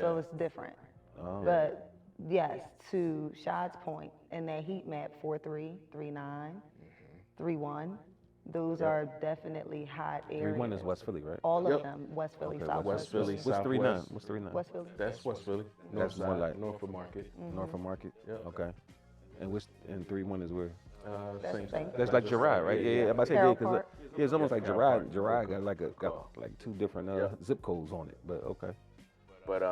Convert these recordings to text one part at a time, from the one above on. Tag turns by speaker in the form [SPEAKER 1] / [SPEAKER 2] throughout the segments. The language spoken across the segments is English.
[SPEAKER 1] so it's different.
[SPEAKER 2] Oh.
[SPEAKER 1] But yes, to Shad's point, in that heat map, 4-3, 3-9, 3-1, those are definitely hot areas.
[SPEAKER 2] 3-1 is West Philly, right?
[SPEAKER 1] All of them, West Philly,
[SPEAKER 2] Okay,
[SPEAKER 1] Southwest
[SPEAKER 3] West Philly,
[SPEAKER 2] What's 3-9?
[SPEAKER 3] Southwest.
[SPEAKER 2] What's 3-9?
[SPEAKER 1] West Philly.
[SPEAKER 3] That's West Philly. North
[SPEAKER 2] That's more
[SPEAKER 3] side,
[SPEAKER 2] like-
[SPEAKER 3] North of Market.
[SPEAKER 2] North of Market?
[SPEAKER 3] Yep.
[SPEAKER 2] Okay. And 3-1 is where?
[SPEAKER 1] That's
[SPEAKER 3] Same
[SPEAKER 1] the same.
[SPEAKER 3] side.
[SPEAKER 2] That's like Gerard, right? Yeah, I'm about to say, yeah,
[SPEAKER 1] Carroll
[SPEAKER 2] because
[SPEAKER 1] Park.
[SPEAKER 2] it's almost like
[SPEAKER 3] Carroll
[SPEAKER 2] Gerard.
[SPEAKER 3] Park.
[SPEAKER 2] Gerard got like two different
[SPEAKER 3] Yeah.
[SPEAKER 2] zip codes on it, but okay.
[SPEAKER 3] But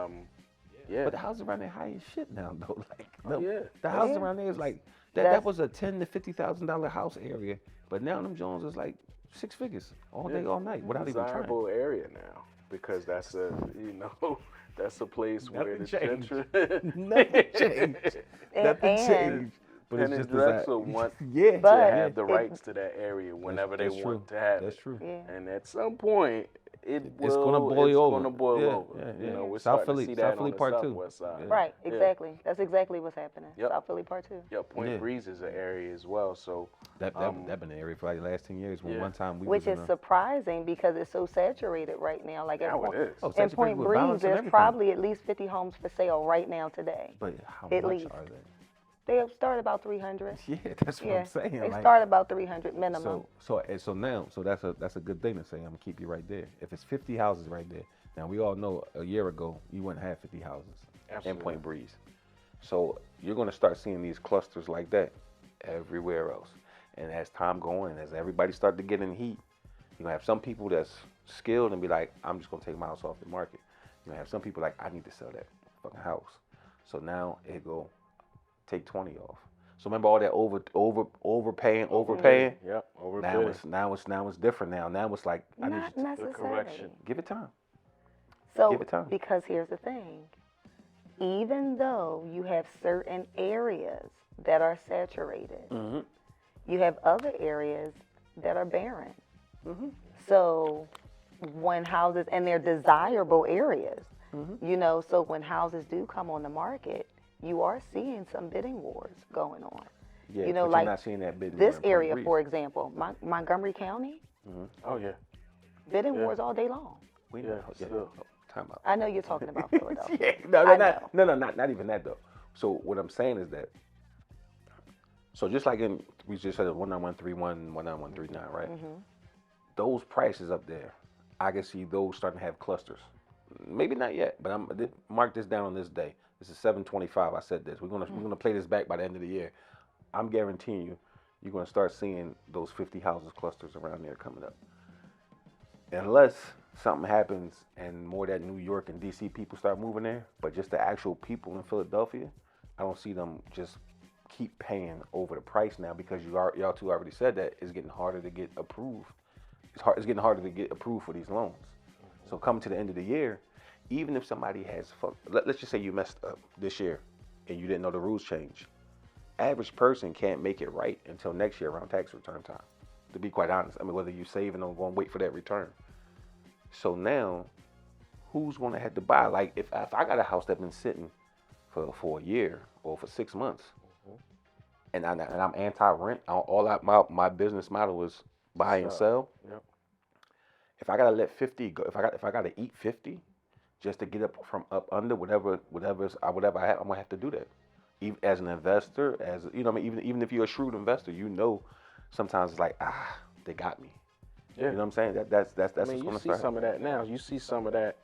[SPEAKER 3] yeah.
[SPEAKER 2] But the houses around there high as shit now, though. Like,
[SPEAKER 3] Oh, yeah.
[SPEAKER 2] the houses
[SPEAKER 1] Yeah.
[SPEAKER 2] around there is like that.
[SPEAKER 1] That's-
[SPEAKER 2] That was a $10,000 to $50,000 house area, but now them Jones is like 6 figures all day, all night, without even trying.
[SPEAKER 3] desirable area now because that's a that's a place where the
[SPEAKER 2] Nothing changed.
[SPEAKER 3] gentry.
[SPEAKER 2] Nothing changed. Nothing
[SPEAKER 1] And-
[SPEAKER 2] changed. But
[SPEAKER 3] and
[SPEAKER 2] it's just
[SPEAKER 3] Drexel want
[SPEAKER 2] yeah,
[SPEAKER 3] to
[SPEAKER 1] But-
[SPEAKER 3] have the
[SPEAKER 1] it-
[SPEAKER 3] rights to that area whenever they
[SPEAKER 2] that's
[SPEAKER 3] want
[SPEAKER 2] true.
[SPEAKER 3] to have
[SPEAKER 2] That's
[SPEAKER 3] it.
[SPEAKER 2] true.
[SPEAKER 1] Yeah.
[SPEAKER 3] And at some point,
[SPEAKER 2] It's gonna boil
[SPEAKER 3] it's
[SPEAKER 2] over.
[SPEAKER 3] gonna boil
[SPEAKER 2] Yeah,
[SPEAKER 3] over.
[SPEAKER 2] yeah,
[SPEAKER 3] You know,
[SPEAKER 2] yeah.
[SPEAKER 3] we're
[SPEAKER 2] South
[SPEAKER 3] starting
[SPEAKER 2] Philly-
[SPEAKER 3] to see
[SPEAKER 2] South
[SPEAKER 3] that
[SPEAKER 2] Philly
[SPEAKER 3] on the
[SPEAKER 2] Part Two.
[SPEAKER 3] southwest side.
[SPEAKER 2] Yeah.
[SPEAKER 1] Right,
[SPEAKER 3] Yeah.
[SPEAKER 1] exactly. That's exactly what's happening.
[SPEAKER 3] Yep.
[SPEAKER 1] South Philly Part 2.
[SPEAKER 3] Yeah, Point
[SPEAKER 2] Yeah.
[SPEAKER 3] Breeze is an area as well. So
[SPEAKER 2] That been the area for like the last 10 years. When
[SPEAKER 3] Yeah.
[SPEAKER 2] one time we
[SPEAKER 1] Which
[SPEAKER 2] was
[SPEAKER 1] is
[SPEAKER 2] in
[SPEAKER 1] surprising because it's so saturated right now. Like at
[SPEAKER 3] now
[SPEAKER 1] Point,
[SPEAKER 3] it is.
[SPEAKER 2] Oh,
[SPEAKER 1] in
[SPEAKER 2] saturated
[SPEAKER 1] Point
[SPEAKER 2] with
[SPEAKER 1] Breeze,
[SPEAKER 2] violence and
[SPEAKER 1] there's
[SPEAKER 2] everything.
[SPEAKER 1] probably at least 50 homes for sale right now today.
[SPEAKER 2] But how
[SPEAKER 1] At
[SPEAKER 2] much
[SPEAKER 1] least.
[SPEAKER 2] are they?
[SPEAKER 1] They have started about 300.
[SPEAKER 2] Yeah, that's what
[SPEAKER 1] Yeah,
[SPEAKER 2] I'm saying.
[SPEAKER 1] they
[SPEAKER 2] like,
[SPEAKER 1] start about 300 minimum.
[SPEAKER 2] So that's a good thing to say. I'm gonna keep you right there. If it's 50 houses right there, now we all know a year ago you wouldn't have 50 houses in
[SPEAKER 3] Absolutely.
[SPEAKER 2] Point Breeze. So you're gonna start seeing these clusters like that everywhere else. And as time going, and as everybody start to get in heat, you're gonna have some people that's skilled and be like, I'm just gonna take my house off the market. You're gonna have some people like, I need to sell that fucking house. So now it go take 20 off. So remember all that overpaying.
[SPEAKER 3] Yep.
[SPEAKER 2] Now it's different now. Now it's like I need
[SPEAKER 1] Not
[SPEAKER 2] you to
[SPEAKER 1] necessarily.
[SPEAKER 3] correction.
[SPEAKER 2] give it time.
[SPEAKER 1] So,
[SPEAKER 2] Give it time.
[SPEAKER 1] because here's the thing. Even though you have certain areas that are saturated,
[SPEAKER 2] Mm-hmm.
[SPEAKER 1] you have other areas that are barren.
[SPEAKER 2] Mm-hmm.
[SPEAKER 1] So when houses, and they're desirable areas, so when houses do come on the market, you are seeing some bidding wars going on.
[SPEAKER 2] Yeah,
[SPEAKER 1] You know,
[SPEAKER 2] but
[SPEAKER 1] like
[SPEAKER 2] you're not seeing that bidding
[SPEAKER 1] This
[SPEAKER 2] war in Point
[SPEAKER 1] area,
[SPEAKER 2] Breeze.
[SPEAKER 1] for example, Montgomery County,
[SPEAKER 3] Oh yeah.
[SPEAKER 1] bidding
[SPEAKER 3] Yeah.
[SPEAKER 1] wars all day long.
[SPEAKER 2] We
[SPEAKER 3] Yeah,
[SPEAKER 2] know. Yeah,
[SPEAKER 3] still.
[SPEAKER 2] time out.
[SPEAKER 1] I know you're talking about Philadelphia.
[SPEAKER 2] Yeah, no,
[SPEAKER 1] I
[SPEAKER 2] not even that though. So what I'm saying is that. So just like we just said 19131, 19139, right? Those prices up there, I can see those starting to have clusters. Maybe not yet, but mark this down on this day. This is 7/25. I said this. We're gonna play this back by the end of the year. I'm guaranteeing you're gonna start seeing those 50 houses clusters around there coming up. Unless something happens and more of that New York and DC people start moving there, but just the actual people in Philadelphia, I don't see them just keep paying over the price now because y'all two already said that it's getting harder to get approved. It's getting harder to get approved for these loans. So coming to the end of the year, even if somebody has let's just say you messed up this year and you didn't know the rules changed, average person can't make it right until next year around tax return time. To be quite honest, I mean, whether you're saving or going to wait for that return. So who's going to have to buy? Like if I got a house that's been sitting for a year or for 6 months, and I'm anti-rent, my business model is buy and sell.
[SPEAKER 3] Yep.
[SPEAKER 2] If I gotta let 50 go, if I gotta eat 50 just to get up from up under whatever I have, I'm gonna have to do that. Even as an investor, even if you're a shrewd investor, sometimes it's like they got me.
[SPEAKER 3] Yeah.
[SPEAKER 2] You know what I'm saying? That's
[SPEAKER 3] I
[SPEAKER 2] what's
[SPEAKER 3] mean, you
[SPEAKER 2] gonna
[SPEAKER 3] see
[SPEAKER 2] start.
[SPEAKER 3] some of that now. You see some of that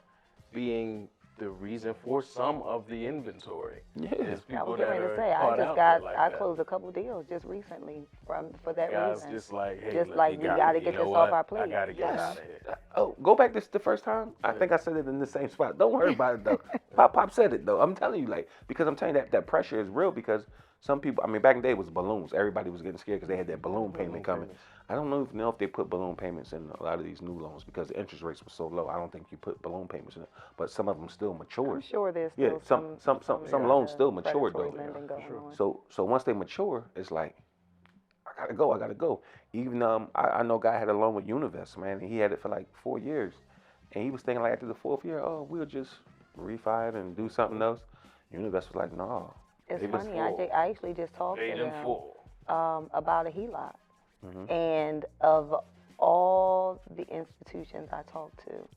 [SPEAKER 3] being the reason for some of the inventory.
[SPEAKER 2] Yeah.
[SPEAKER 3] Is
[SPEAKER 1] I
[SPEAKER 3] people
[SPEAKER 1] was
[SPEAKER 3] that
[SPEAKER 1] getting ready to
[SPEAKER 3] are
[SPEAKER 1] say,
[SPEAKER 3] caught out there like
[SPEAKER 1] I
[SPEAKER 3] that.
[SPEAKER 1] closed a couple deals just recently for that
[SPEAKER 3] Guys
[SPEAKER 1] reason.
[SPEAKER 3] just like, hey,
[SPEAKER 1] Just
[SPEAKER 3] look,
[SPEAKER 1] like, we gotta
[SPEAKER 3] you
[SPEAKER 1] get
[SPEAKER 3] know
[SPEAKER 1] this off
[SPEAKER 3] what?
[SPEAKER 1] our plate.
[SPEAKER 3] I gotta get
[SPEAKER 1] Yes.
[SPEAKER 3] out of here.
[SPEAKER 2] Oh, go back this the first time. I think I said it in the same spot. Don't worry about it though. Pop said it though. I'm telling you, because I'm telling you that pressure is real because some people. I mean, back in the day it was balloons. Everybody was getting scared because they had that balloon payment coming.
[SPEAKER 3] payments.
[SPEAKER 2] I don't know if they put balloon payments in a lot of these new loans because the interest rates were so low. I don't think you put balloon payments in it, but some of them still
[SPEAKER 1] I'm
[SPEAKER 2] matured.
[SPEAKER 1] sure there's
[SPEAKER 2] Yeah,
[SPEAKER 1] still
[SPEAKER 2] some loans still matured
[SPEAKER 1] predatory
[SPEAKER 2] though.
[SPEAKER 1] lending going on.
[SPEAKER 2] So once they mature, it's like I gotta go. Even I know a guy had a loan with Univest, man, and he had it for like 4 years, and he was thinking like after the 4th year, oh, we'll just refi it and do something else. Univest was like, no.
[SPEAKER 1] It's
[SPEAKER 2] It was
[SPEAKER 1] funny. I actually just talked
[SPEAKER 3] Paid
[SPEAKER 1] to
[SPEAKER 3] in
[SPEAKER 1] them
[SPEAKER 3] full.
[SPEAKER 1] about a HELOC,
[SPEAKER 2] Mhm.
[SPEAKER 1] and of all the institutions I talked to,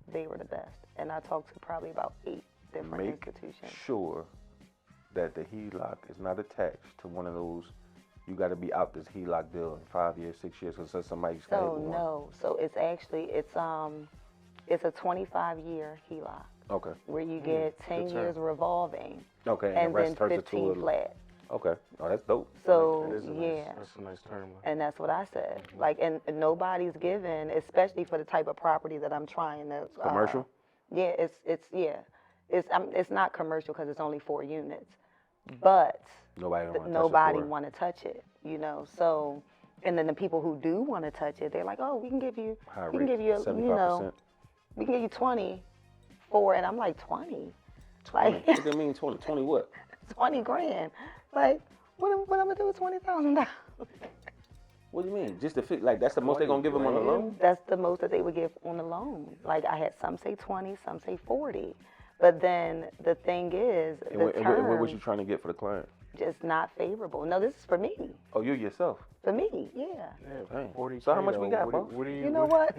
[SPEAKER 1] they were the best. And I talked to probably about 8 different
[SPEAKER 2] make
[SPEAKER 1] institutions.
[SPEAKER 2] sure that the HELOC is not attached to one of those. You got to be out this HELOC deal in 5 years, 6 years, because somebody's got
[SPEAKER 1] So no, so it's actually it's a 25-year HELOC
[SPEAKER 2] Okay.
[SPEAKER 1] where you get 10
[SPEAKER 2] term.
[SPEAKER 1] years revolving
[SPEAKER 2] Okay.
[SPEAKER 1] and
[SPEAKER 2] the
[SPEAKER 1] then
[SPEAKER 2] rest turns into
[SPEAKER 1] 15 flat.
[SPEAKER 2] Okay. Oh, that's dope.
[SPEAKER 1] So
[SPEAKER 3] That is a nice,
[SPEAKER 1] yeah,
[SPEAKER 3] that's a nice term.
[SPEAKER 1] and that's what I said. Like, and nobody's given, especially for the type of property that I'm trying to.
[SPEAKER 2] Commercial?
[SPEAKER 1] Yeah, it's not commercial because it's only 4 units, but nobody want to touch it, you know. So, and then the people who do want to touch it, they're like, oh, we can give you, we can give you,
[SPEAKER 2] 75%.
[SPEAKER 1] we can give you 20 for, and I'm like 20, like
[SPEAKER 2] What do you mean 20? 20 what?
[SPEAKER 1] 20 grand, like what am I gonna do with $20,000?
[SPEAKER 2] What do you mean? Just to fit, like that's the most they're gonna give them on the loan?
[SPEAKER 1] That's the most that they would give on the loan. Like I had some say 20, some say 40. But then the thing is,
[SPEAKER 2] And
[SPEAKER 1] the
[SPEAKER 2] what was you
[SPEAKER 1] terms
[SPEAKER 2] trying to get for the client?
[SPEAKER 1] just not favorable. No, this is for me.
[SPEAKER 2] Oh, you yourself?
[SPEAKER 1] For me, yeah.
[SPEAKER 3] Yeah,
[SPEAKER 2] Dang.
[SPEAKER 3] 40K
[SPEAKER 2] So how much we
[SPEAKER 3] though,
[SPEAKER 2] got,
[SPEAKER 3] what,
[SPEAKER 2] bro?
[SPEAKER 3] what do
[SPEAKER 1] You know what?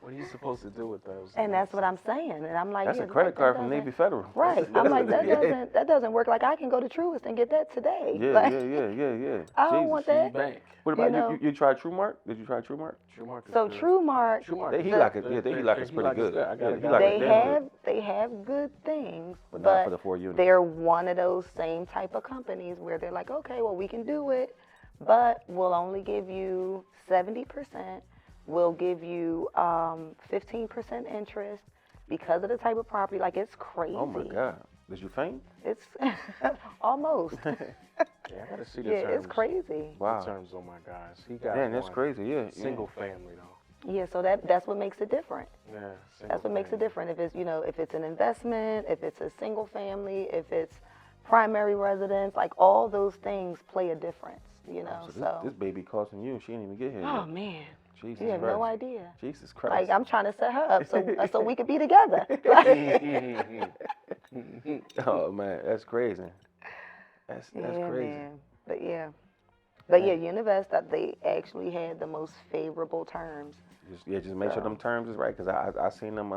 [SPEAKER 3] What are you supposed to do with those?
[SPEAKER 1] And that's what I'm saying. And I'm like,
[SPEAKER 2] That's
[SPEAKER 1] yeah,
[SPEAKER 2] a credit
[SPEAKER 1] like,
[SPEAKER 2] card
[SPEAKER 1] that
[SPEAKER 2] from
[SPEAKER 1] doesn't-
[SPEAKER 2] Navy Federal.
[SPEAKER 1] Right. I'm like,
[SPEAKER 2] Yeah.
[SPEAKER 1] that doesn't work. Like I can go to Truist and get that today.
[SPEAKER 2] Yeah,
[SPEAKER 1] Like,
[SPEAKER 2] yeah.
[SPEAKER 1] I don't
[SPEAKER 2] Jesus.
[SPEAKER 1] want that.
[SPEAKER 3] Bank.
[SPEAKER 2] What about
[SPEAKER 1] You know.
[SPEAKER 2] you tried TrueMark? Did you try TrueMark?
[SPEAKER 3] TrueMark is
[SPEAKER 1] So
[SPEAKER 3] good.
[SPEAKER 1] TrueMark,
[SPEAKER 3] TrueMark
[SPEAKER 2] They
[SPEAKER 3] is
[SPEAKER 2] HELOC
[SPEAKER 3] good.
[SPEAKER 2] is, yeah, they HELOC is pretty good.
[SPEAKER 3] I got it.
[SPEAKER 2] Yeah, HELOC is damn good.
[SPEAKER 1] they have good things,
[SPEAKER 2] But
[SPEAKER 1] but
[SPEAKER 2] not for the 4 units.
[SPEAKER 1] they're one of those same type of companies where they're like, okay, well, we can do it, but we'll only give you 70%. We'll give you 15% interest because of the type of property. Like, it's crazy.
[SPEAKER 2] Oh my God. Did you faint?
[SPEAKER 1] It's almost.
[SPEAKER 3] Yeah, I gotta see the
[SPEAKER 1] Yeah,
[SPEAKER 3] terms.
[SPEAKER 1] it's crazy.
[SPEAKER 2] Wow.
[SPEAKER 3] The terms on my guys. He got
[SPEAKER 2] Man, that's
[SPEAKER 3] one.
[SPEAKER 2] crazy. Yeah.
[SPEAKER 3] Single family though.
[SPEAKER 1] Yeah, so that's what makes it different.
[SPEAKER 3] Yeah.
[SPEAKER 1] That's what makes it
[SPEAKER 3] single
[SPEAKER 1] different. If it's, if it's an investment, if it's a single family, if it's primary residence, like all those things play a difference,
[SPEAKER 2] So this baby costing you. She didn't even get here.
[SPEAKER 1] Oh
[SPEAKER 2] yet.
[SPEAKER 1] man,
[SPEAKER 2] Jesus
[SPEAKER 1] you have
[SPEAKER 2] Christ.
[SPEAKER 1] no idea.
[SPEAKER 2] Jesus Christ.
[SPEAKER 1] Like I'm trying to set her up so we could be together. Like,
[SPEAKER 2] Oh man, that's crazy. That's
[SPEAKER 1] yeah,
[SPEAKER 2] crazy.
[SPEAKER 1] man. But yeah, Univest, that they actually had the most favorable terms.
[SPEAKER 2] Just make sure them terms is right, cause I seen them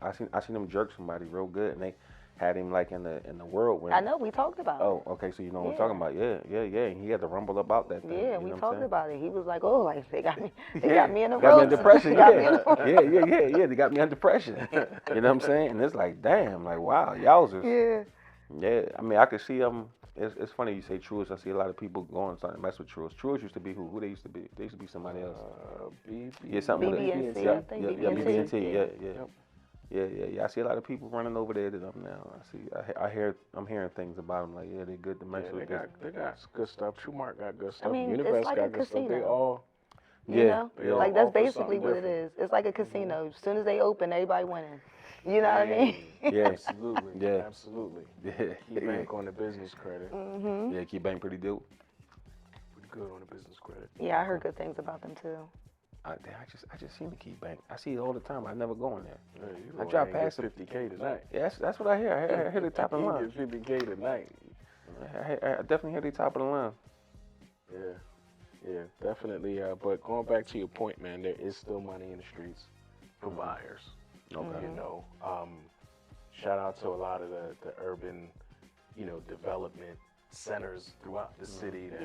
[SPEAKER 2] I seen them jerk somebody real good, and they had him like in the whirlwind.
[SPEAKER 1] I know we talked about it.
[SPEAKER 2] Oh, okay, so you know what I'm talking about? Yeah. And he had to rumble about that thing.
[SPEAKER 1] Yeah,
[SPEAKER 2] you know
[SPEAKER 1] we
[SPEAKER 2] what I'm
[SPEAKER 1] talked
[SPEAKER 2] saying?
[SPEAKER 1] about it. He was like, "Oh, like they got me in the
[SPEAKER 2] Got me
[SPEAKER 1] ropes.
[SPEAKER 2] under pressure.
[SPEAKER 1] They got me in the ropes."
[SPEAKER 2] Yeah. They got me under pressure. You know what I'm saying? And it's like, damn, like wow, yowzers. Yeah. I mean, I could see It's funny you say Truist. I see a lot of people going starting to mess with Truist. Truist used to be who? Who they used to be? They used to be somebody else. Yeah, something with it.
[SPEAKER 1] BB&T,
[SPEAKER 2] Yeah,
[SPEAKER 1] I think
[SPEAKER 2] yeah,
[SPEAKER 1] BB&T.
[SPEAKER 2] BB&T. Yeah. I see a lot of people running over there to them now. I'm hearing things about them like, yeah, they're good to mess with.
[SPEAKER 3] they got good stuff. TrueMark got good stuff.
[SPEAKER 1] I mean,
[SPEAKER 3] Univest
[SPEAKER 1] it's like
[SPEAKER 3] got
[SPEAKER 1] a
[SPEAKER 3] good stuff. They
[SPEAKER 1] casino.
[SPEAKER 3] all.
[SPEAKER 1] You know?
[SPEAKER 3] They all
[SPEAKER 1] Like that's
[SPEAKER 3] offer
[SPEAKER 1] basically
[SPEAKER 3] something
[SPEAKER 1] what it
[SPEAKER 3] different.
[SPEAKER 1] is. It's like a casino. As soon as they open, everybody winning. You know what I mean?
[SPEAKER 2] Yeah.
[SPEAKER 3] Absolutely.
[SPEAKER 2] Yeah.
[SPEAKER 3] Absolutely.
[SPEAKER 2] Yeah.
[SPEAKER 3] Key bank on the business credit.
[SPEAKER 1] Mm-hmm.
[SPEAKER 2] Yeah, Key Bank pretty dope.
[SPEAKER 3] Pretty good on the business credit.
[SPEAKER 1] Yeah, I heard good things about them too.
[SPEAKER 2] I just seen the Key Bank. I see it all the time. I never go in there.
[SPEAKER 3] Yeah, you
[SPEAKER 2] I
[SPEAKER 3] go
[SPEAKER 2] drive
[SPEAKER 3] in and
[SPEAKER 2] past
[SPEAKER 3] get
[SPEAKER 2] it.
[SPEAKER 3] 50K tonight.
[SPEAKER 2] Yeah, that's what I hear. I hear the top of the
[SPEAKER 3] You
[SPEAKER 2] line.
[SPEAKER 3] get 50K tonight.
[SPEAKER 2] I definitely hear the top of the line.
[SPEAKER 3] Yeah, definitely. But going back to your point, man, there is still money in the streets for buyers.
[SPEAKER 2] Okay.
[SPEAKER 3] You know, shout out to a lot of the urban, development centers throughout the city that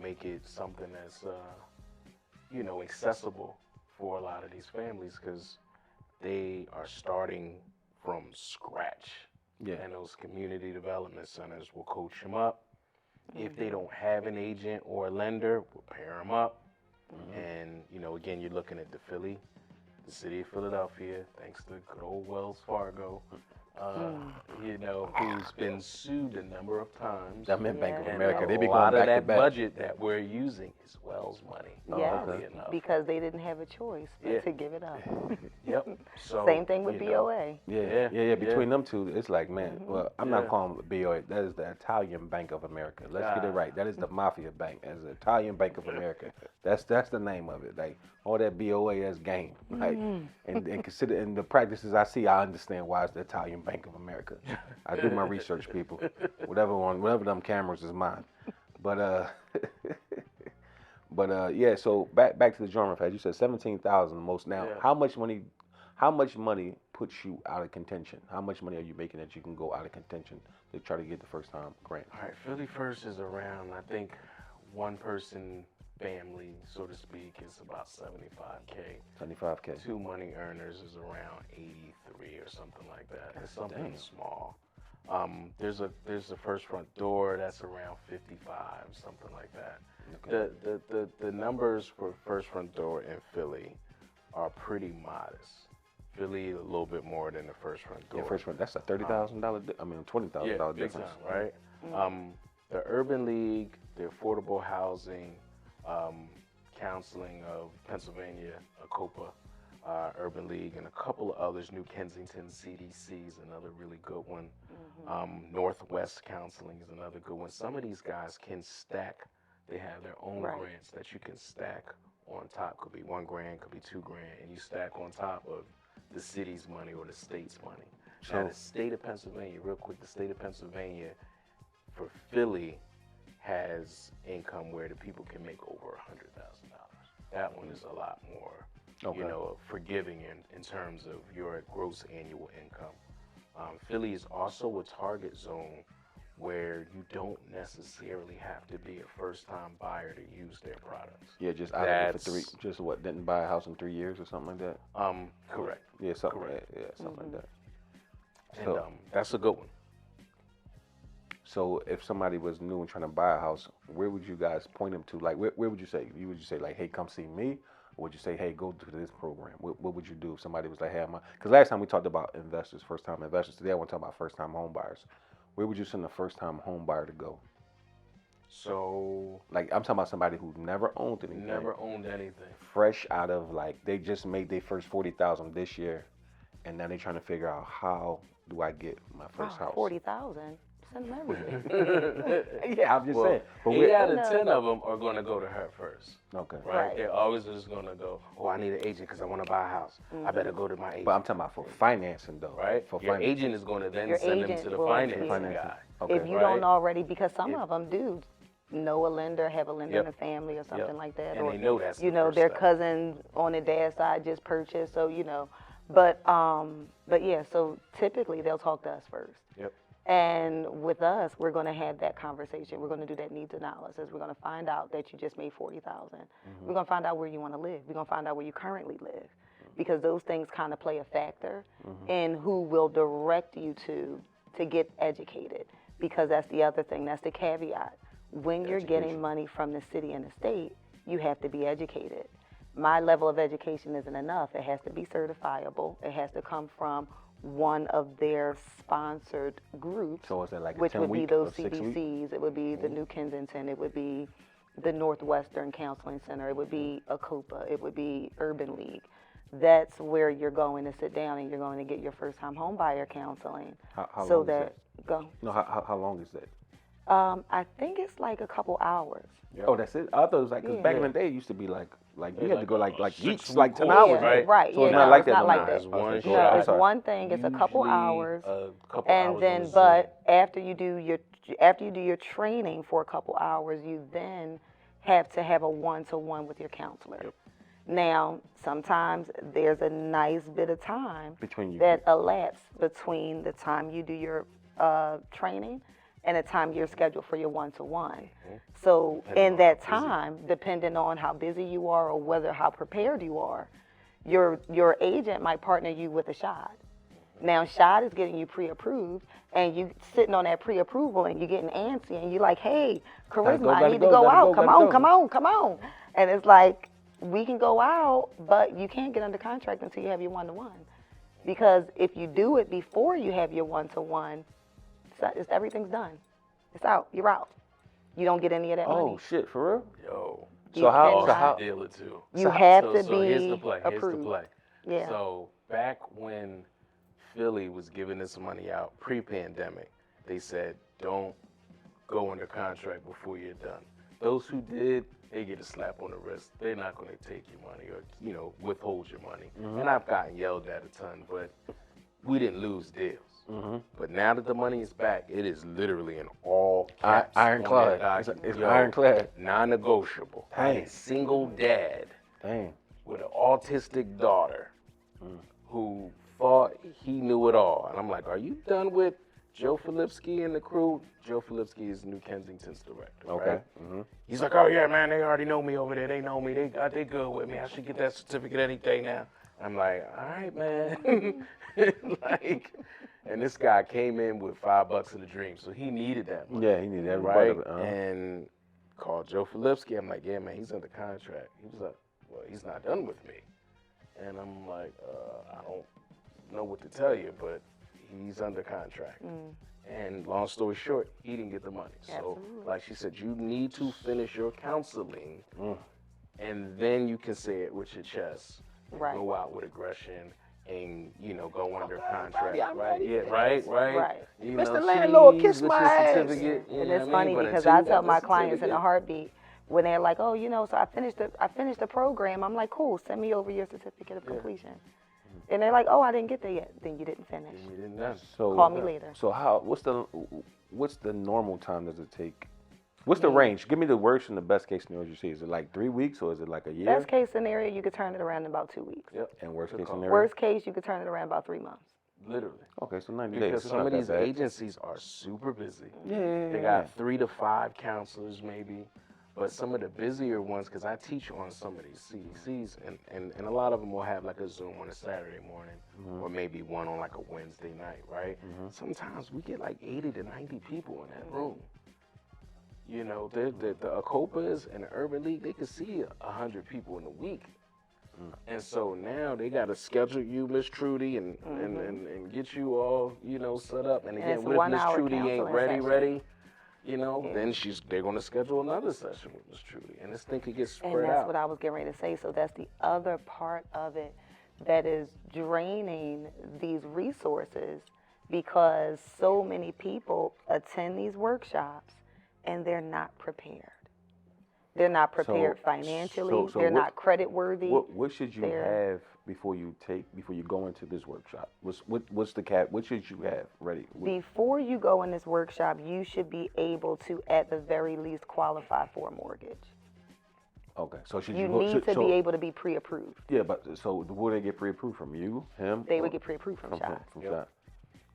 [SPEAKER 3] make it something that's, accessible for a lot of these families because they are starting from scratch.
[SPEAKER 2] Yeah.
[SPEAKER 3] And those community development centers will coach them up. If they don't have an agent or a lender, we'll pair them up. And, again, you're looking at the city of Philadelphia, thanks to good old Wells Fargo, who's been sued a number of times.
[SPEAKER 2] I meant Bank of
[SPEAKER 1] Yeah.
[SPEAKER 2] America.
[SPEAKER 3] And
[SPEAKER 2] They be
[SPEAKER 3] a
[SPEAKER 2] going
[SPEAKER 3] lot of
[SPEAKER 2] back to
[SPEAKER 3] that
[SPEAKER 2] back.
[SPEAKER 3] budget that we're using is Wells money.
[SPEAKER 1] Yes,
[SPEAKER 3] oddly enough.
[SPEAKER 1] because they didn't have a choice but
[SPEAKER 3] Yeah.
[SPEAKER 1] to give it up.
[SPEAKER 3] Yep. So,
[SPEAKER 1] Same thing with
[SPEAKER 3] you know,
[SPEAKER 1] BOA.
[SPEAKER 2] Yeah. Between them two, it's like, man. Well, I'm not
[SPEAKER 3] Yeah.
[SPEAKER 2] calling it BOA. That is the Italian Bank of America. Let's get it
[SPEAKER 3] Ah.
[SPEAKER 2] right. That is the mafia bank. That's the Italian Bank of America. That's the name of it. Like all that BOA, that's game. Like and consider and the practices I see, I understand why it's the Italian Bank of America. I do my research, people. Whatever them cameras is mine. But yeah. So back to the German fast. You said 17,000 the most. Now,
[SPEAKER 3] Yeah.
[SPEAKER 2] how much money puts you out of contention? How much money are you making that you can go out of contention to try to get the first time grant?
[SPEAKER 3] All right, Philly First is around, I think, one person family, so to speak, is about 75K.
[SPEAKER 2] 75K.
[SPEAKER 3] Two money earners is around 83 or something like that. It's something small. There's a first front door that's around 55, something like that. Okay. The numbers for first front door in Philly are pretty modest. Philly a little bit more than the first front door.
[SPEAKER 2] Yeah, first front. That's a $30,000. $20,000
[SPEAKER 3] yeah, big
[SPEAKER 2] difference.
[SPEAKER 3] time, right? The Urban League, the Affordable Housing Counseling of Pennsylvania, ACOPA, Urban League, and a couple of others. New Kensington CDC is another really good one. Northwest Counseling is another good one. Some of these guys can stack. They have their own grants that you can stack on top. Could be $1 grand, could be $2 grand, and you stack on top of the city's money or the state's money.
[SPEAKER 2] So,
[SPEAKER 3] now, the state of Pennsylvania, real quick, the state of Pennsylvania for Philly has income where the people can make over $100,000. That one is a lot more, forgiving in terms of your gross annual income. Philly is also a target zone where you don't necessarily have to be a first-time buyer to use their products.
[SPEAKER 2] Yeah, just out of it for didn't buy a house in 3 years or something like that?
[SPEAKER 3] Correct.
[SPEAKER 2] Yeah, something like that.
[SPEAKER 3] And
[SPEAKER 2] So,
[SPEAKER 3] that's a good one.
[SPEAKER 2] So if somebody was new and trying to buy a house, where would you guys point them to? Like, where would you say? Would you say, like, hey, come see me? Or would you say, hey, go to this program? What would you do if somebody was like, hey, because last time we talked about investors, first-time investors. Today I want to talk about first-time home buyers. Where would you send a first-time home buyer to go?
[SPEAKER 3] So,
[SPEAKER 2] like, I'm talking about somebody who never owned anything.
[SPEAKER 3] Never owned anything.
[SPEAKER 2] Fresh out of, like, they just made their first $40,000 this year, and now they're trying to figure out, how do I get my first house?
[SPEAKER 1] 40,000. Send them everything.
[SPEAKER 2] Yeah, I'm just saying. But
[SPEAKER 3] 8 out of 10 of them are going to go to her first.
[SPEAKER 2] Okay.
[SPEAKER 3] Right? They're always just going to go, oh, I need an agent because I want to buy a house. I better go to my agent.
[SPEAKER 2] But I'm talking about for financing, though.
[SPEAKER 3] Right?
[SPEAKER 2] For
[SPEAKER 3] Your agent is going to then
[SPEAKER 1] Your
[SPEAKER 3] send them
[SPEAKER 1] agent
[SPEAKER 3] to the
[SPEAKER 1] will
[SPEAKER 3] financing
[SPEAKER 2] Financing.
[SPEAKER 3] guy.
[SPEAKER 2] Okay.
[SPEAKER 1] If you don't already, because some of them do know a lender, have a lender in the family or something like that.
[SPEAKER 3] And
[SPEAKER 1] or,
[SPEAKER 3] they know that's the first
[SPEAKER 1] their
[SPEAKER 3] step.
[SPEAKER 1] cousins on the dad's side just purchased, so, But yeah, so typically they'll talk to us first.
[SPEAKER 3] Yep.
[SPEAKER 1] And with us, we're going to have that conversation. We're going to do that needs analysis. We're going to find out that you just made 40,000. We're going to find out where you want to live. We're going to find out where you currently live, because those things kind of play a factor in who will direct you to get educated. Because that's the other thing. That's the caveat. When you're getting money from the city and the state, you have to be educated. My level of education isn't enough. It has to be certifiable. It has to come from one of their sponsored groups,
[SPEAKER 2] So is that like a
[SPEAKER 1] which
[SPEAKER 2] 10
[SPEAKER 1] would be
[SPEAKER 2] week
[SPEAKER 1] those
[SPEAKER 2] or 6 week?
[SPEAKER 1] CDCs. It would be the New Kensington. It would be the Northwestern Counseling Center. It would be ACOPA. It would be Urban League. That's where you're going to sit down and you're going to get your first-time home buyer counseling.
[SPEAKER 2] How
[SPEAKER 1] so
[SPEAKER 2] long is
[SPEAKER 1] that go.
[SPEAKER 2] No, how long is that?
[SPEAKER 1] I think it's like a couple hours.
[SPEAKER 2] Yep. Oh, that's it. I thought it was like, because back in the day, it used to be like you had to go like weeks, like 10
[SPEAKER 3] course,
[SPEAKER 2] hours,
[SPEAKER 3] right?
[SPEAKER 1] Right.
[SPEAKER 2] So
[SPEAKER 1] Yeah,
[SPEAKER 2] it's
[SPEAKER 1] no,
[SPEAKER 2] not like
[SPEAKER 1] it's
[SPEAKER 2] that.
[SPEAKER 1] not like
[SPEAKER 2] no
[SPEAKER 1] that.
[SPEAKER 3] It's one
[SPEAKER 2] Okay,
[SPEAKER 1] No,
[SPEAKER 3] shot.
[SPEAKER 1] it's one thing. It's a couple
[SPEAKER 3] Usually
[SPEAKER 1] hours.
[SPEAKER 3] a couple
[SPEAKER 1] And
[SPEAKER 3] hours
[SPEAKER 1] then,
[SPEAKER 3] on Zoom.
[SPEAKER 1] but after you do your training for a couple hours, you then have to have a one-to-one with your counselor.
[SPEAKER 3] Yep.
[SPEAKER 1] Now, sometimes there's a nice bit of time
[SPEAKER 2] Between you.
[SPEAKER 1] that elapses between the time you do your training and the time you're scheduled for your one-to-one. So in that time, depending on how busy you are or how prepared you are, your agent might partner you with a Shad. Now, Shad is getting you pre-approved, and you sitting on that pre-approval, and you're getting antsy, and you're like, hey, Charisma, I need to go out. Come on. And it's like, we can go out, but you can't get under contract until you have your one-to-one. Because if you do it before you have your one-to-one, everything's done. It's out. You're out. You don't get any of that money.
[SPEAKER 2] Oh shit, for real?
[SPEAKER 3] Yo.
[SPEAKER 2] So how?
[SPEAKER 1] cannot-
[SPEAKER 3] Deal it too.
[SPEAKER 1] You have to
[SPEAKER 3] So
[SPEAKER 1] be
[SPEAKER 3] here's the play. Here's
[SPEAKER 1] approved.
[SPEAKER 3] the play.
[SPEAKER 1] Yeah.
[SPEAKER 3] So back when Philly was giving this money out pre-pandemic, they said don't go under contract before you're done. Those who did, they get a slap on the wrist. They're not going to take your money or withhold your money. And I've gotten yelled at a ton, but we didn't lose deals. But now that the money is back, it is literally in all caps.
[SPEAKER 2] Ironclad.
[SPEAKER 3] on that
[SPEAKER 2] It's
[SPEAKER 3] Yo,
[SPEAKER 2] ironclad.
[SPEAKER 3] Non-negotiable. I'm
[SPEAKER 2] Dang.
[SPEAKER 3] a single dad
[SPEAKER 2] Dang.
[SPEAKER 3] with an autistic daughter who thought he knew it all. And I'm like, are you done with Joe Filipski and the crew? Joe Filipski is New Kensington's director.
[SPEAKER 2] Okay.
[SPEAKER 3] Right?
[SPEAKER 2] Mm-hmm.
[SPEAKER 3] He's like, oh yeah, man, they already know me over there. They know me. They good with me. I should get that certificate any day now. I'm like, all right, man. Like, and this guy came in with $5 of the dream, so he needed that money.
[SPEAKER 2] Yeah, he needed every part
[SPEAKER 3] Right?
[SPEAKER 2] of it.
[SPEAKER 3] And called Joe Filipski. I'm like, yeah, man, he's under contract. He was like, well, he's not done with me. And I'm like, I don't know what to tell you, but he's under contract. And long story short, he didn't get the money. So, like she said, you need to finish your counseling, and then you can say it with your chest.
[SPEAKER 1] Right.
[SPEAKER 3] Go out with aggression and, go under contract.
[SPEAKER 2] Yeah,
[SPEAKER 3] right? Yeah, right. You
[SPEAKER 2] Mr.
[SPEAKER 3] know,
[SPEAKER 2] Landlord,
[SPEAKER 3] she's
[SPEAKER 2] kiss
[SPEAKER 3] with
[SPEAKER 2] my
[SPEAKER 3] your
[SPEAKER 2] ass.
[SPEAKER 3] certificate, you
[SPEAKER 1] And
[SPEAKER 3] know
[SPEAKER 1] it's
[SPEAKER 3] what I
[SPEAKER 1] funny
[SPEAKER 3] mean? But
[SPEAKER 1] because
[SPEAKER 3] until
[SPEAKER 1] I
[SPEAKER 3] you
[SPEAKER 1] tell
[SPEAKER 3] got
[SPEAKER 1] my
[SPEAKER 3] the
[SPEAKER 1] clients in a
[SPEAKER 3] certificate-
[SPEAKER 1] heartbeat when they're like, oh, so I finished the program. I'm like, cool, send me over your certificate of completion. And they're like, oh, I didn't get there yet. Then you didn't finish.
[SPEAKER 3] You didn't done.
[SPEAKER 2] So
[SPEAKER 1] Call me later.
[SPEAKER 2] So what's the normal time does it take? What's the range? Give me the worst and the best case scenario you see. Is it like 3 weeks or is it like a year?
[SPEAKER 1] Best case scenario, you could turn it around in about 2 weeks.
[SPEAKER 3] Yep.
[SPEAKER 2] And worst
[SPEAKER 3] Good
[SPEAKER 2] case
[SPEAKER 3] call.
[SPEAKER 2] scenario?
[SPEAKER 1] Worst case, you could turn it around about 3 months.
[SPEAKER 3] Literally.
[SPEAKER 2] Okay, so 90 days.
[SPEAKER 3] Because
[SPEAKER 2] It's
[SPEAKER 3] some
[SPEAKER 2] not
[SPEAKER 3] of
[SPEAKER 2] that
[SPEAKER 3] these
[SPEAKER 2] bad.
[SPEAKER 3] agencies are super busy.
[SPEAKER 2] Yeah.
[SPEAKER 3] They got 3 to 5 counselors maybe. But some of the busier ones, because I teach on some of these CDCs, and a lot of them will have like a Zoom on a Saturday morning, or maybe one on like a Wednesday night, right? Sometimes we get like 80 to 90 people in that room. You know, the Acopas and the Urban League, they could see 100 people in a week. And so now they got to schedule you, Miss Trudy, and get you all, set up. And again,
[SPEAKER 1] it's
[SPEAKER 3] what if Miss
[SPEAKER 1] 1-hour
[SPEAKER 3] Trudy ain't
[SPEAKER 1] counseling
[SPEAKER 3] ready? Then they're going to schedule another session with Miss Trudy. And this thing could get spread out.
[SPEAKER 1] And that's what I was getting ready to say. So that's the other part of it that is draining these resources because so many people attend these workshops and they're not prepared. They're not prepared financially.
[SPEAKER 2] so
[SPEAKER 1] they're
[SPEAKER 2] what-
[SPEAKER 1] not credit worthy.
[SPEAKER 2] What should you have before you go into this workshop? What's the cap? What should you have ready?
[SPEAKER 1] Before you go in this workshop, you should be able to, at the very least, qualify for a mortgage.
[SPEAKER 2] Okay, so should
[SPEAKER 1] You
[SPEAKER 2] go,
[SPEAKER 1] need
[SPEAKER 2] should-
[SPEAKER 1] to
[SPEAKER 2] so,
[SPEAKER 1] be able to be pre-approved.
[SPEAKER 2] Yeah, but so would they get pre-approved from you, him?
[SPEAKER 1] They
[SPEAKER 2] or
[SPEAKER 1] would get pre-approved from Shad.
[SPEAKER 2] From Shad.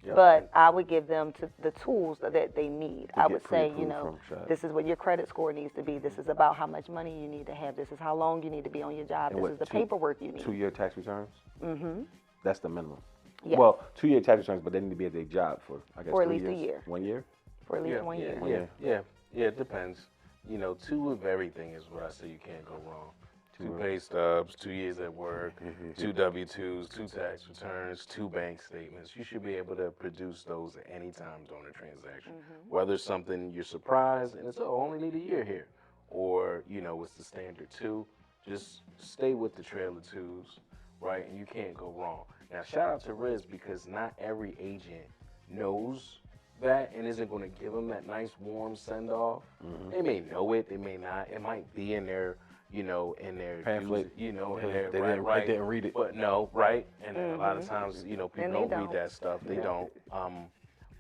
[SPEAKER 2] Yep.
[SPEAKER 1] But I would give them the tools that they need. I
[SPEAKER 2] get
[SPEAKER 1] would say,
[SPEAKER 2] pre-approved from Shad.
[SPEAKER 1] this is what your credit score needs to be. This is about how much money you need to have. This is how long you need to be on your job.
[SPEAKER 2] And
[SPEAKER 1] This
[SPEAKER 2] what,
[SPEAKER 1] is the
[SPEAKER 2] 2
[SPEAKER 1] paperwork you need.
[SPEAKER 2] 2-year tax returns?
[SPEAKER 1] Mm-hmm.
[SPEAKER 2] That's the minimum.
[SPEAKER 1] Yes.
[SPEAKER 2] Well, 2-year tax returns, but they need to be at their job for, I guess,
[SPEAKER 1] For at
[SPEAKER 2] 3
[SPEAKER 1] least a
[SPEAKER 2] years.
[SPEAKER 1] year.
[SPEAKER 2] 1 year?
[SPEAKER 1] For at least 1 year.
[SPEAKER 3] Yeah, it depends. 2 of everything is what I say you can't go wrong. 2 pay stubs, 2 years at work, 2 W-2s, 2 tax returns, 2 bank statements. You should be able to produce those at any time during a transaction. Whether it's something you're surprised and it's, only need a year here. Or, it's the standard 2. Just stay with the trailer 2s, right? And you can't go wrong. Now, shout out to Rizz because not every agent knows that and isn't going to give them that nice warm send-off. They may know it, they may not. It might be in their in their
[SPEAKER 2] Pamphlet.
[SPEAKER 3] in their
[SPEAKER 2] They didn't read it.
[SPEAKER 3] But no, right? And a lot of times, people
[SPEAKER 1] And
[SPEAKER 3] don't
[SPEAKER 1] they
[SPEAKER 3] read
[SPEAKER 1] don't.
[SPEAKER 3] that stuff. They don't.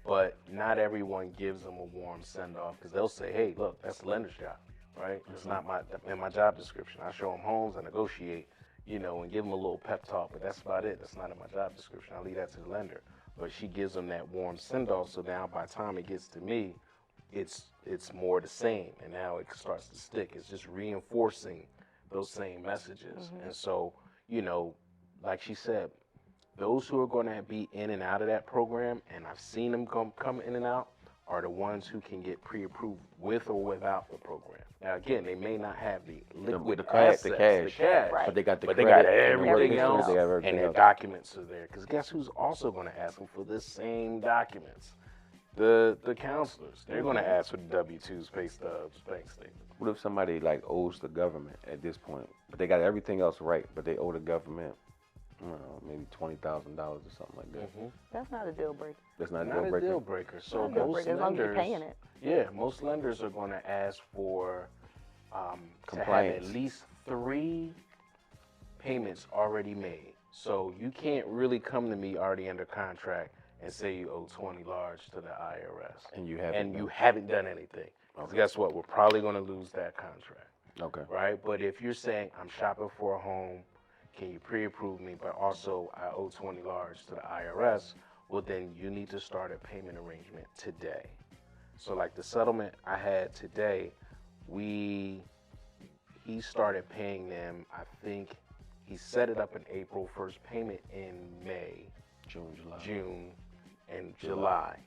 [SPEAKER 3] But not everyone gives them a warm send off because they'll say, "Hey, look, that's the lender's job, right? It's not in my job description. I show them homes, I negotiate, and give them a little pep talk, but that's about it. That's not in my job description. I leave that to the lender." But she gives them that warm send off, so now by the time it gets to me, it's more the same, and now it starts to stick. It's just reinforcing those same messages. And so, like she said, those who are going to be in and out of that program, and I've seen them come in and out, are the ones who can get pre-approved with or without the program. Now, again, they may not have the liquid assets, the cash,
[SPEAKER 2] But they got the
[SPEAKER 3] but
[SPEAKER 2] credit.
[SPEAKER 3] they got
[SPEAKER 2] and the work
[SPEAKER 3] everything
[SPEAKER 2] history,
[SPEAKER 3] else,
[SPEAKER 2] they got everything
[SPEAKER 3] and their
[SPEAKER 2] else.
[SPEAKER 3] documents are there. Because guess who's also going to ask them for the same documents? The counselors. They're going to ask for the W-2s, pay stubs, bank statements.
[SPEAKER 2] What if somebody owes the government at this point, but they got everything else right, but they owe the government, I don't know, maybe $20,000 or something like that?
[SPEAKER 1] That's not a deal breaker.
[SPEAKER 2] That's not a
[SPEAKER 3] Not
[SPEAKER 2] deal
[SPEAKER 3] a
[SPEAKER 2] breaker.
[SPEAKER 3] deal breaker. So
[SPEAKER 1] Not a deal
[SPEAKER 3] most
[SPEAKER 1] breaker, as long as you're
[SPEAKER 3] lenders,
[SPEAKER 1] paying it.
[SPEAKER 3] yeah, most lenders are going to ask for to have
[SPEAKER 2] Compliance.
[SPEAKER 3] at least 3 payments already made. So you can't really come to me already under contract and say you owe 20 large to the IRS.
[SPEAKER 2] And you haven't.
[SPEAKER 3] You haven't done anything. 'Cause guess what? We're probably going to lose that contract.
[SPEAKER 2] Okay.
[SPEAKER 3] Right? But if you're saying, I'm shopping for a home, can you pre-approve me, but also I owe 20 large to the IRS, well, then you need to start a payment arrangement today. So like the settlement I had today, he started paying them, I think he set it up in April, first payment in May, June, and July.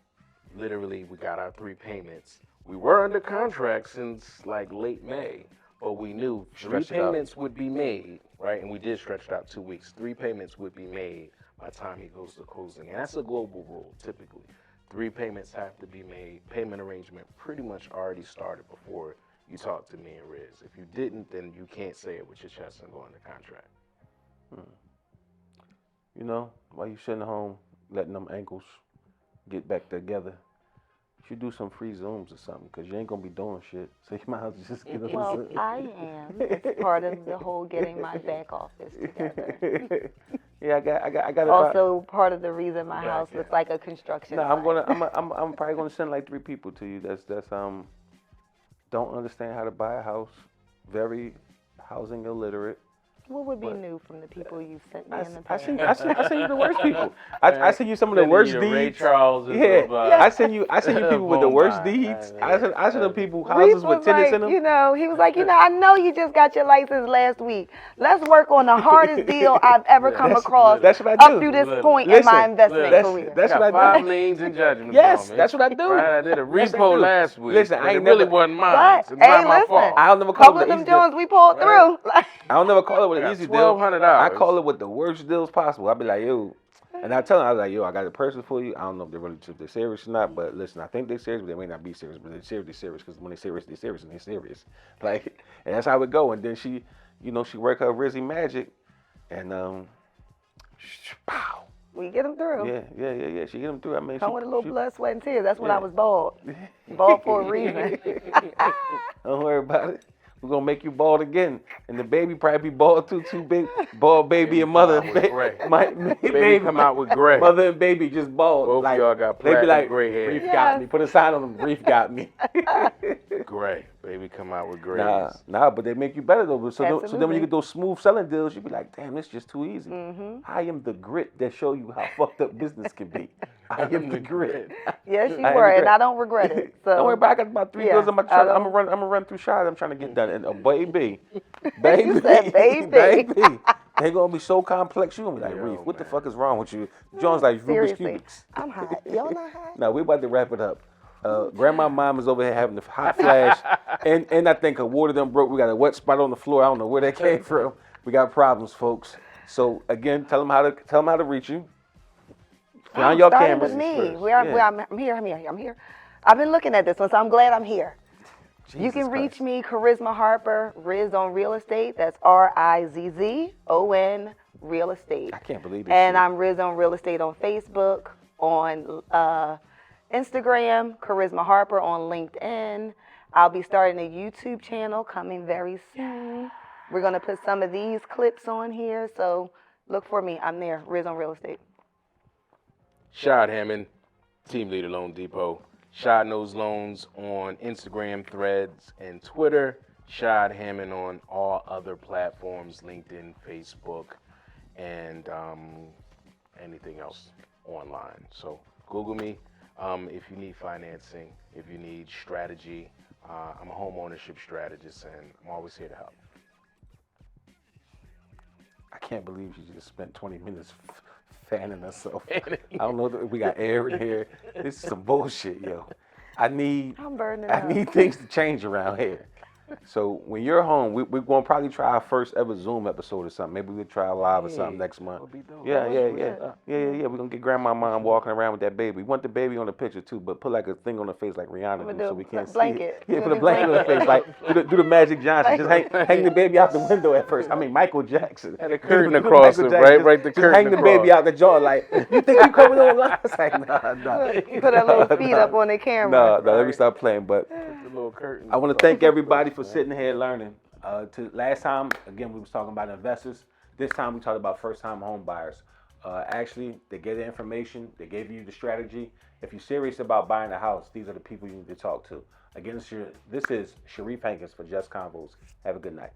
[SPEAKER 3] Literally, we got our 3 payments. We were under contract since like late May, but we knew 3 payments would be made, right? And we did stretch it out 2 weeks. 3 payments would be made by the time he goes to closing. And that's a global rule, typically. 3 payments have to be made. Payment arrangement pretty much already started before you talk to me and Rizz. If you didn't, then you can't say it with your chest and go under contract.
[SPEAKER 2] You know, while you sitting home, letting them ankles get back together, you should do some free Zooms or something, because you ain't going to be doing shit. So you might as well just get up
[SPEAKER 1] Well, I am. It's part of the whole getting my back office together.
[SPEAKER 2] Yeah, I got
[SPEAKER 1] Also, part of the reason my house looks like a construction
[SPEAKER 2] No,
[SPEAKER 1] site.
[SPEAKER 2] I'm probably gonna send like 3 people to you that's don't understand how to buy a house, very housing illiterate.
[SPEAKER 1] What would be new from the people you sent me in the
[SPEAKER 2] I
[SPEAKER 1] past?
[SPEAKER 2] send you the worst people. I send you some of the worst deeds.
[SPEAKER 3] Ray Charles
[SPEAKER 2] I send you people with the worst deeds. I send them people houses with tenants in them.
[SPEAKER 1] He was like, I know you just got your license last week. Let's work on the hardest deal I've ever come across
[SPEAKER 2] That's what I do.
[SPEAKER 1] up through this point in my investment career.
[SPEAKER 2] That's what I do.
[SPEAKER 3] 5 liens and judgments.
[SPEAKER 2] Yes,
[SPEAKER 3] on me.
[SPEAKER 2] that's what I do.
[SPEAKER 3] Right, I did a repo last week.
[SPEAKER 2] Listen,
[SPEAKER 3] but
[SPEAKER 2] I ain't
[SPEAKER 3] it really
[SPEAKER 2] never-
[SPEAKER 3] wasn't mine. It's
[SPEAKER 1] But,
[SPEAKER 3] not my fault.
[SPEAKER 2] I'll never call
[SPEAKER 1] Couple
[SPEAKER 2] it
[SPEAKER 1] of
[SPEAKER 2] the
[SPEAKER 1] them
[SPEAKER 2] easy deal.
[SPEAKER 1] Jones we pulled through.
[SPEAKER 2] I'll never call it with an easy deal.
[SPEAKER 3] $1,200.
[SPEAKER 2] I call it with the worst deals possible. I'll be like, yo, and I tell them, I was like, yo, I got a person for you. I don't know if they're serious or not, but listen, I think they're serious, but they may not be serious. But they're serious because when they're serious, and they're serious. Like, and that's how it go. And then she work her Rizzy magic, and pow.
[SPEAKER 1] We get them through.
[SPEAKER 2] Yeah. She get them through. I mean,
[SPEAKER 1] Come with a little blood, sweat, and tears. That's when I was bald. Bald for a reason.
[SPEAKER 2] Don't worry about it. We're gonna make you bald again, and the baby probably be bald too. Two big bald baby and mother.
[SPEAKER 3] Baby come out with gray.
[SPEAKER 2] Mother and baby just bald.
[SPEAKER 3] Both
[SPEAKER 2] like,
[SPEAKER 3] of y'all got
[SPEAKER 2] they be
[SPEAKER 3] platinum
[SPEAKER 2] like,
[SPEAKER 3] gray hair.
[SPEAKER 2] Reef got me. Put a sign on them. Reef got me.
[SPEAKER 3] Gray. Baby come out with gray.
[SPEAKER 2] Nah, but they make you better though. So then when
[SPEAKER 1] Absolutely.
[SPEAKER 2] you get those smooth selling deals, you be like, damn, this is just too easy. I am the grit that show you how fucked up business can be. I am the grit.
[SPEAKER 1] Yes, you were, and I don't regret it. So
[SPEAKER 2] Don't worry about it. I got about 3 deals on my truck. I'm gonna run through Shad. I'm trying to get done. And baby,
[SPEAKER 1] You said baby.
[SPEAKER 2] they gonna be so complex. You gonna be like, Reef, what the fuck is wrong with you? John's like Rubik's
[SPEAKER 1] Seriously,
[SPEAKER 2] Cubics.
[SPEAKER 1] I'm hot. Y'all not hot?
[SPEAKER 2] No, we about to wrap it up. Grandma mom is over here having the hot flash, and I think her water done broke. We got a wet spot on the floor. I don't know where that came from. We got problems, folks. So again, tell them how to reach you. Find your
[SPEAKER 1] Starting
[SPEAKER 2] cameras.
[SPEAKER 1] with me.
[SPEAKER 2] Yeah.
[SPEAKER 1] I'm here. I've been looking at this one, so I'm glad I'm here. You can reach me, Charisma Harper, Rizz on Real Estate. That's RIZZON Real Estate.
[SPEAKER 2] I can't believe this.
[SPEAKER 1] And
[SPEAKER 2] shit.
[SPEAKER 1] I'm Rizz on Real Estate on Facebook, on Instagram, Charisma Harper on LinkedIn. I'll be starting a YouTube channel coming very soon. We're going to put some of these clips on here, so look for me. I'm there, Rizz on Real Estate.
[SPEAKER 3] Shad Hammond, Team Leader Loan Depot. Shad Knows Loans on Instagram, Threads, and Twitter. Shad Hammond on all other platforms, LinkedIn, Facebook, and anything else online. So Google me if you need financing, if you need strategy. I'm a home ownership strategist, and I'm always here to help.
[SPEAKER 2] I can't believe she just spent 20 minutes fanning herself. I don't know if we got air in here. This is some bullshit, yo.
[SPEAKER 1] I'm burning up.
[SPEAKER 2] I need things to change around here. So when you're home, we're going to probably try our first ever Zoom episode or something. Maybe we'll try live or something next month. Yeah. We're going to get grandma mom walking around with that baby. We want the baby on the picture too, but put like a thing on her face like Rihanna do so we can't see it. Yeah, put a blanket on her face like do the Magic Johnson. Just hang the baby out the window at first. I mean, Michael Jackson.
[SPEAKER 3] And a curtain across it, right? The curtain
[SPEAKER 2] hang the baby out the jaw like, you think you coming on live? It's like, nah.
[SPEAKER 1] Put her little feet up on the camera.
[SPEAKER 2] No, let me stop playing, but
[SPEAKER 3] curtain.
[SPEAKER 2] I want to thank everybody for sitting here learning. Last time, again, we was talking about investors. This time, we talked about first-time home buyers. Actually, they gave the information. They gave you the strategy. If you're serious about buying a house, these are the people you need to talk to. Again, this is Sharif Hankins for Just Convos. Have a good night.